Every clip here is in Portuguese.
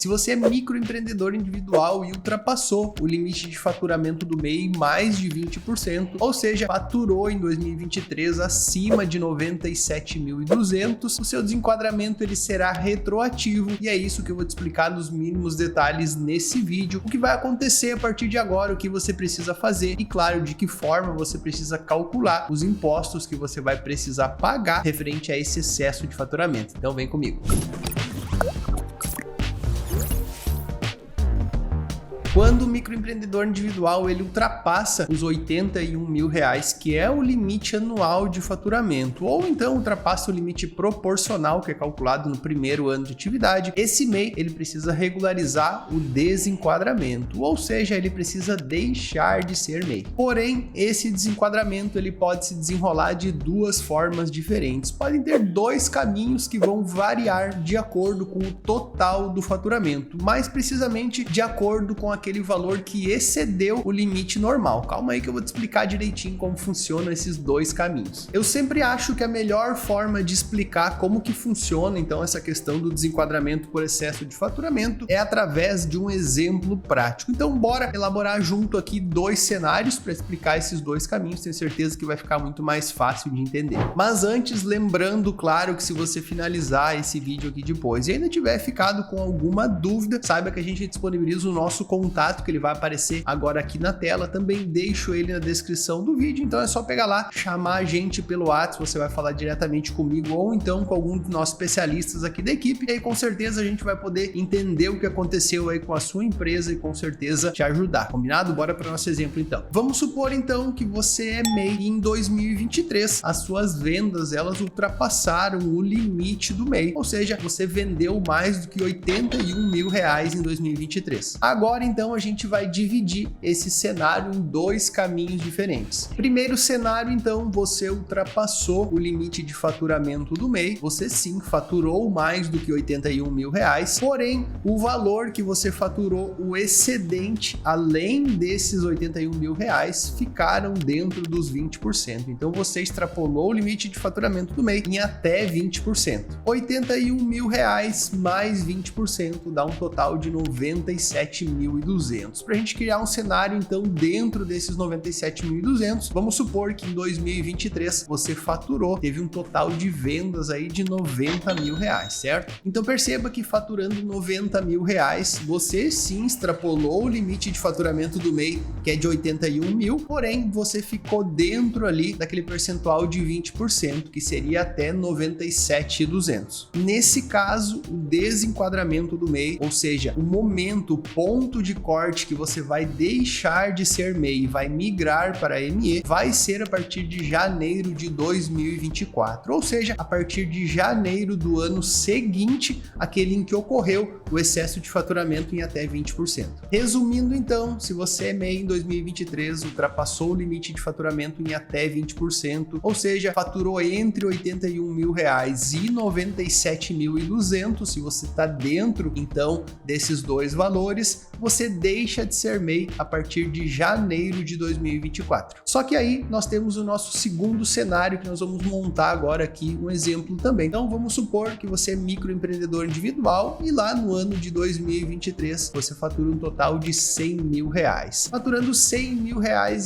Se você é microempreendedor individual e ultrapassou o limite de faturamento do MEI em mais de 20%, ou seja, faturou em 2023 acima de 97.200, o seu desenquadramento ele será retroativo e é isso que eu vou te explicar nos mínimos detalhes nesse vídeo. O que vai acontecer a partir de agora, o que você precisa fazer e, claro, de que forma você precisa calcular os impostos que você vai precisar pagar referente a esse excesso de faturamento. Então vem comigo. Quando o microempreendedor individual ele ultrapassa os R$81 mil, que é o limite anual de faturamento, ou então ultrapassa o limite proporcional que é calculado no primeiro ano de atividade, esse MEI ele precisa regularizar o desenquadramento, ou seja, ele precisa deixar de ser MEI. Porém, esse desenquadramento ele pode se desenrolar de duas formas diferentes. Podem ter dois caminhos que vão variar de acordo com o total do faturamento, mais precisamente de acordo com aquele valor que excedeu o limite normal. Calma aí que eu vou te explicar direitinho como funcionam esses dois caminhos. Eu sempre acho que a melhor forma de explicar como que funciona então essa questão do desenquadramento por excesso de faturamento é através de um exemplo prático. Então bora elaborar junto aqui dois cenários para explicar esses dois caminhos, tenho certeza que vai ficar muito mais fácil de entender. Mas antes, lembrando, claro, que se você finalizar esse vídeo aqui depois e ainda tiver ficado com alguma dúvida, saiba que a gente disponibiliza o nosso contato que ele vai aparecer agora aqui na tela, também deixo ele na descrição do vídeo, então é só pegar lá, chamar a gente pelo WhatsApp, você vai falar diretamente comigo ou então com algum dos nossos especialistas aqui da equipe, e aí com certeza a gente vai poder entender o que aconteceu aí com a sua empresa e com certeza te ajudar, combinado? Bora para o nosso exemplo então. Vamos supor então que você é MEI e em 2023 as suas vendas elas ultrapassaram o limite do MEI, ou seja, você vendeu mais do que R$81 mil em 2023. Agora então a gente vai dividir esse cenário em dois caminhos diferentes. Primeiro cenário, então, você ultrapassou o limite de faturamento do MEI, você sim faturou mais do que R$81 mil, porém o valor que você faturou, o excedente, além desses R$81 mil, ficaram dentro dos 20%. Então você extrapolou o limite de faturamento do MEI em até 20%. R$81 mil mais 20% dá um total de R$97.200. Para a gente criar um cenário, então, dentro desses 97.200, vamos supor que em 2023 você faturou, teve um total de vendas aí de R$90 mil, certo? Então perceba que faturando R$90 mil, você sim extrapolou o limite de faturamento do MEI, que é de R$81 mil, porém você ficou dentro ali daquele percentual de 20%, que seria até R$97.200. Nesse caso, o desenquadramento do MEI, ou seja, o momento, o ponto de corte que você vai deixar de ser MEI e vai migrar para ME, vai ser a partir de janeiro de 2024, ou seja, a partir de janeiro do ano seguinte, aquele em que ocorreu o excesso de faturamento em até 20%. Resumindo então, se você é MEI em 2023, ultrapassou o limite de faturamento em até 20%, ou seja, faturou entre R$81 mil e R$97.200, se você está dentro então desses dois valores, você deixa de ser MEI a partir de janeiro de 2024. Só que aí nós temos o nosso segundo cenário que nós vamos montar agora aqui um exemplo também. Então vamos supor que você é microempreendedor individual e lá no ano de 2023 você fatura um total de R$100 mil. Faturando R$100 mil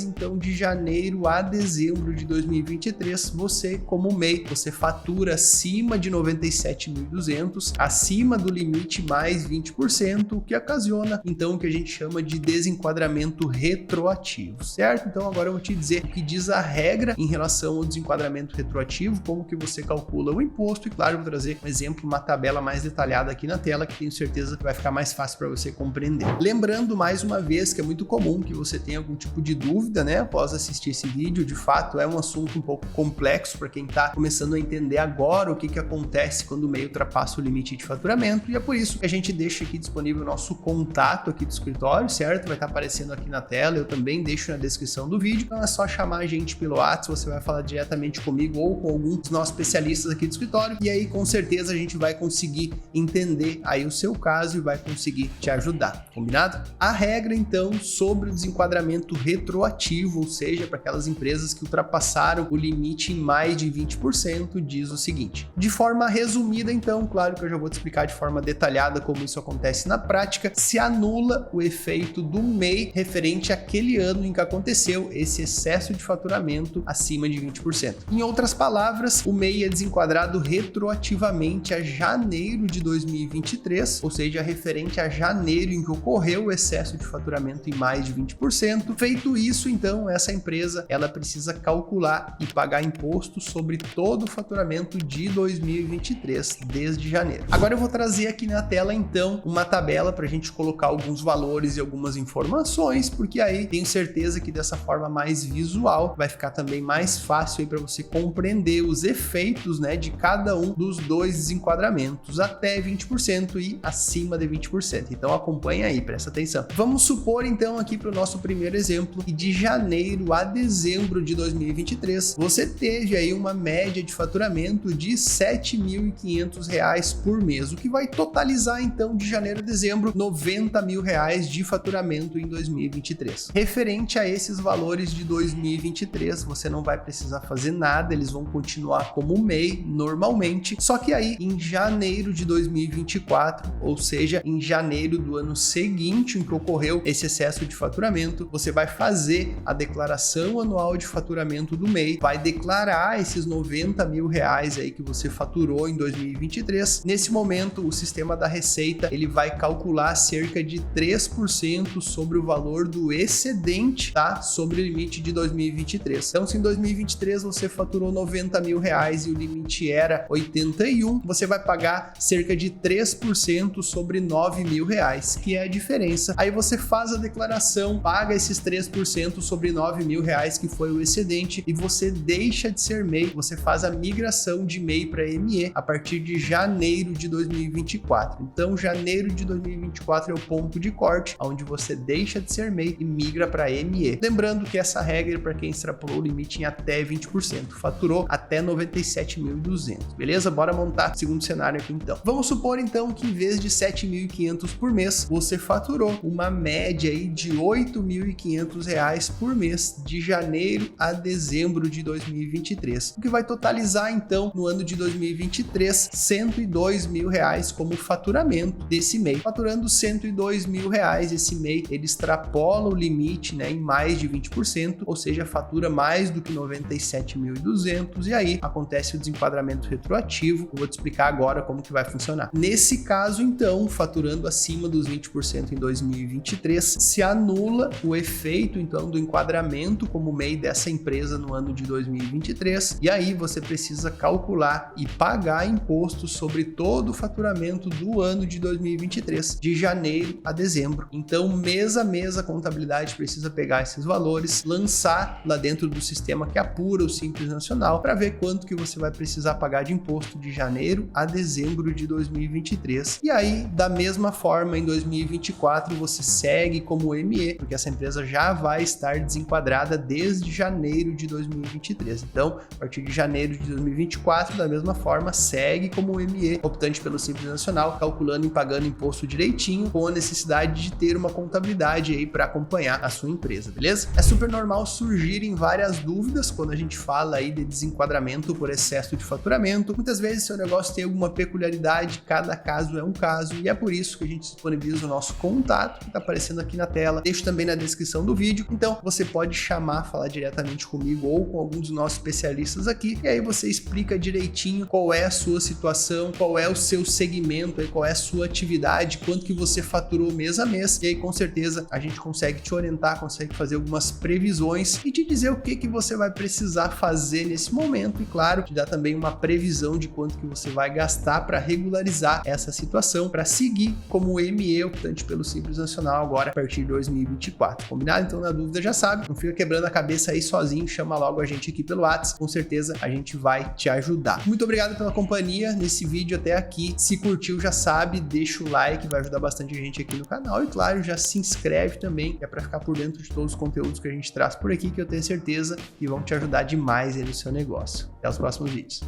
então de janeiro a dezembro de 2023, você como MEI, você fatura acima de 97.200, acima do limite mais 20%, o que ocasiona então o que a gente chama de desenquadramento retroativo, certo? Então agora eu vou te dizer o que diz a regra em relação ao desenquadramento retroativo, como que você calcula o imposto e claro, eu vou trazer um exemplo, uma tabela mais detalhada aqui na tela que tenho certeza que vai ficar mais fácil para você compreender. Lembrando mais uma vez que é muito comum que você tenha algum tipo de dúvida, né, após assistir esse vídeo, de fato é um assunto um pouco complexo para quem está começando a entender agora o que acontece quando o MEI ultrapassa o limite de faturamento e é por isso que a gente deixa aqui disponível o nosso contato aqui dos escritório, certo? Vai estar aparecendo aqui na tela, eu também deixo na descrição do vídeo. Então é só chamar a gente pelo WhatsApp, você vai falar diretamente comigo ou com algum dos nossos especialistas aqui do escritório, e aí com certeza a gente vai conseguir entender aí o seu caso e vai conseguir te ajudar, combinado? A regra então sobre o desenquadramento retroativo, ou seja, para aquelas empresas que ultrapassaram o limite em mais de 20%, diz o seguinte: de forma resumida então, claro que eu já vou te explicar de forma detalhada como isso acontece na prática, se anula o efeito do MEI referente àquele ano em que aconteceu esse excesso de faturamento acima de 20%. Em outras palavras, o MEI é desenquadrado retroativamente a janeiro de 2023, ou seja, referente a janeiro em que ocorreu o excesso de faturamento em mais de 20%. Feito isso, então, essa empresa ela precisa calcular e pagar imposto sobre todo o faturamento de 2023, desde janeiro. Agora eu vou trazer aqui na tela, então, uma tabela para a gente colocar alguns valores e algumas informações, porque aí tenho certeza que dessa forma mais visual vai ficar também mais fácil aí para você compreender os efeitos, né, de cada um dos dois desenquadramentos, até 20% e acima de 20%. Então acompanha aí, presta atenção. Vamos supor então aqui para o nosso primeiro exemplo que de janeiro a dezembro de 2023 você teve aí uma média de faturamento de R$ 7.500 por mês, o que vai totalizar então de janeiro a dezembro R$ 90 mil de faturamento em 2023. Referente a esses valores de 2023, você não vai precisar fazer nada, eles vão continuar como MEI normalmente, só que aí em janeiro de 2024, ou seja, em janeiro do ano seguinte em que ocorreu esse excesso de faturamento, você vai fazer a declaração anual de faturamento do MEI, vai declarar esses 90 mil reais aí que você faturou em 2023. Nesse momento, o sistema da Receita ele vai calcular cerca de 3% sobre o valor do excedente, tá? Sobre o limite de 2023. Então, se em 2023 você faturou 90 mil reais e o limite era 81, você vai pagar cerca de 3% sobre 9 mil reais, que é a diferença. Aí você faz a declaração, paga esses 3% sobre 9 mil reais, que foi o excedente, e você deixa de ser MEI, você faz a migração de MEI para ME a partir de janeiro de 2024. Então, janeiro de 2024 é o ponto de corte, onde você deixa de ser MEI e migra para ME. Lembrando que essa regra é para quem extrapolou o limite em até 20%, faturou até 97.200, beleza? Bora montar o segundo cenário aqui então. Vamos supor então que em vez de 7.500 por mês, você faturou uma média aí de R$ 8.500 por mês de janeiro a dezembro de 2023, o que vai totalizar então no ano de 2023 R$ 102 mil como faturamento desse MEI. Faturando R$ 102 mil, esse MEI ele extrapola o limite, né, em mais de 20%, ou seja, fatura mais do que 97.200, e aí acontece o desenquadramento retroativo. Eu vou te explicar agora como que vai funcionar. Nesse caso, então, faturando acima dos 20% em 2023, se anula o efeito, então, do enquadramento como MEI dessa empresa no ano de 2023, e aí você precisa calcular e pagar imposto sobre todo o faturamento do ano de 2023, de janeiro a dezembro. Então, mês a mês, a contabilidade precisa pegar esses valores, lançar lá dentro do sistema que apura o Simples Nacional para ver quanto que você vai precisar pagar de imposto de janeiro a dezembro de 2023. E aí, da mesma forma, em 2024, você segue como ME, porque essa empresa já vai estar desenquadrada desde janeiro de 2023. Então, a partir de janeiro de 2024, da mesma forma, segue como ME, optante pelo Simples Nacional, calculando e pagando imposto direitinho, com a necessidade de ter uma contabilidade aí para acompanhar a sua empresa, beleza? É super normal surgirem várias dúvidas quando a gente fala aí de desenquadramento por excesso de faturamento. Muitas vezes seu negócio tem alguma peculiaridade, cada caso é um caso, e é por isso que a gente disponibiliza o nosso contato, que está aparecendo aqui na tela, deixo também na descrição do vídeo. Então você pode chamar, falar diretamente comigo ou com algum dos nossos especialistas aqui, e aí você explica direitinho qual é a sua situação, qual é o seu segmento, aí, qual é a sua atividade, quanto que você faturou mês a mês, e aí com certeza a gente consegue te orientar, consegue fazer algumas previsões e te dizer o que você vai precisar fazer nesse momento, e claro, te dar também uma previsão de quanto que você vai gastar para regularizar essa situação, para seguir como ME, optante pelo Simples Nacional agora a partir de 2024, combinado? Então na dúvida já sabe, não fica quebrando a cabeça aí sozinho, chama logo a gente aqui pelo WhatsApp, com certeza a gente vai te ajudar. Muito obrigado pela companhia nesse vídeo até aqui. Se curtiu, já sabe, deixa o like, vai ajudar bastante a gente aqui no canal. canal e, claro, já se inscreve também, que é para ficar por dentro de todos os conteúdos que a gente traz por aqui, que eu tenho certeza que vão te ajudar demais aí no seu negócio. Até os próximos vídeos.